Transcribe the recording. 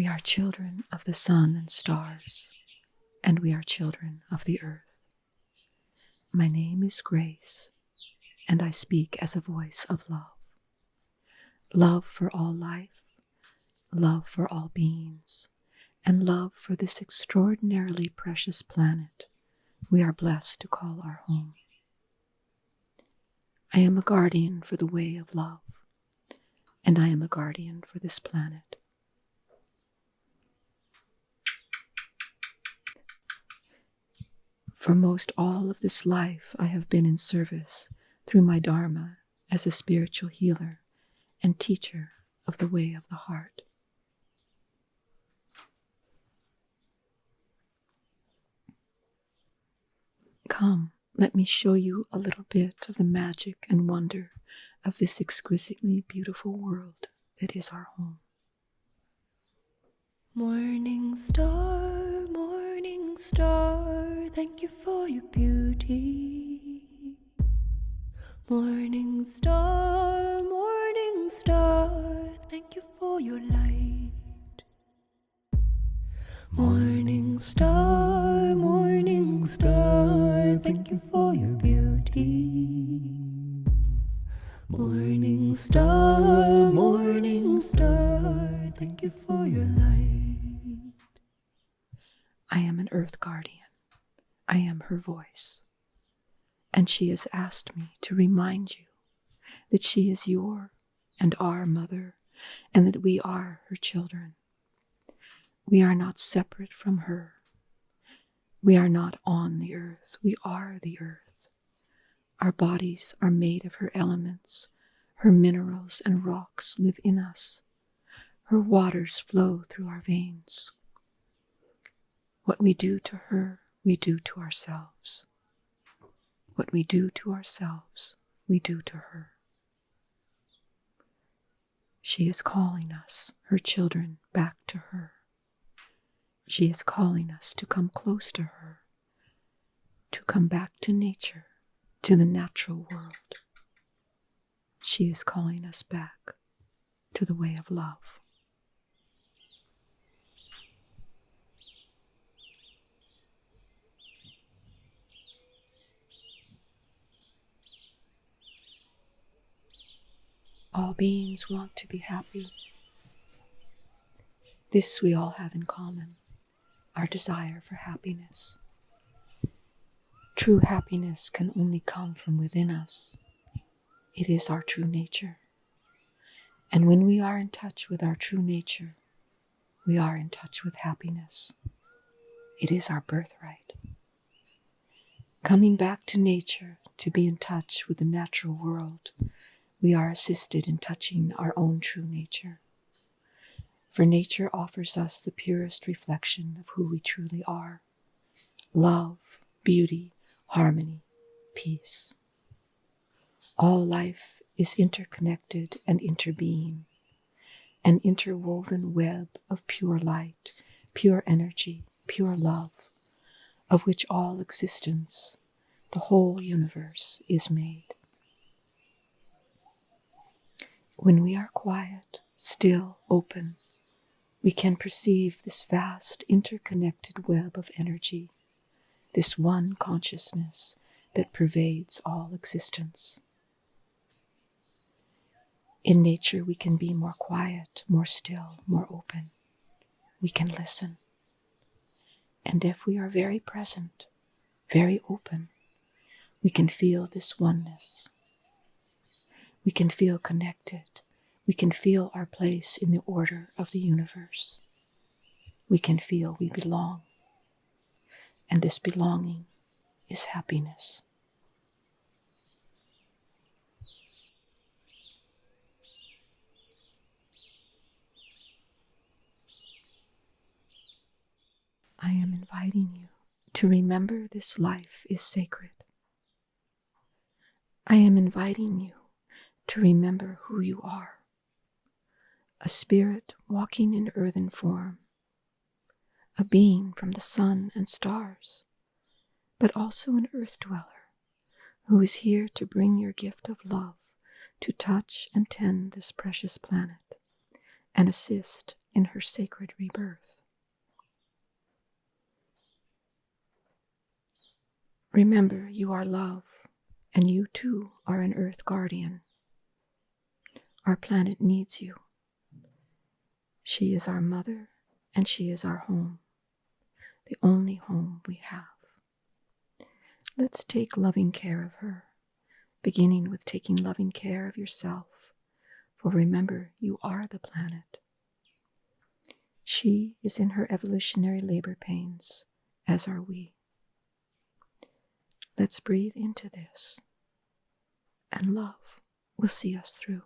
We are children of the sun and stars, and we are children of the earth. My name is Grace, and I speak as a voice of love. Love for all life, love for all beings, and love for this extraordinarily precious planet we are blessed to call our home. I am a guardian for the way of love, and I am a guardian for this planet. For most all of this life, I have been in service through my Dharma as a spiritual healer and teacher of the way of the heart. Come, let me show you a little bit of the magic and wonder of this exquisitely beautiful world that is our home. Morning star, thank you for your beauty. Morning star, thank you for your light. Morning star, thank you for your beauty. Morning star, thank you for your light. I am an earth guardian. I am her voice. And she has asked me to remind you that she is your and our mother, and that we are her children. We are not separate from her. We are not on the earth. We are the earth. Our bodies are made of her elements. Her minerals and rocks live in us. Her waters flow through our veins. What we do to her, we do to ourselves. What we do to ourselves, we do to her. She is calling us, her children, back to her. She is calling us to come close to her, to come back to nature, to the natural world. She is calling us back to the way of love. All beings want to be happy. This we all have in common, our desire for happiness. True happiness can only come from within us. It is our true nature. And when we are in touch with our true nature, we are in touch with happiness. It is our birthright. Coming back to nature to be in touch with the natural world, we are assisted in touching our own true nature. For nature offers us the purest reflection of who we truly are: love, beauty, harmony, peace. All life is interconnected and interbeing, an interwoven web of pure light, pure energy, pure love, of which all existence, the whole universe, is made. When we are quiet, still, open, we can perceive this vast interconnected web of energy, this one consciousness that pervades all existence. In nature, we can be more quiet, more still, more open. We can listen. And if we are very present, very open, we can feel this oneness. We can feel connected. We can feel our place in the order of the universe. We can feel we belong. And this belonging is happiness. I am inviting you to remember this life is sacred. I am inviting you to remember who you are: a spirit walking in earthen form, a being from the sun and stars, but also an earth dweller who is here to bring your gift of love to touch and tend this precious planet and assist in her sacred rebirth. Remember, you are love, and you too are an earth guardian. Our planet needs you. She is our mother, and she is our home, the only home we have. Let's take loving care of her, beginning with taking loving care of yourself, for remember, you are the planet. She is in her evolutionary labor pains, as are we. Let's breathe into this, and love will see us through.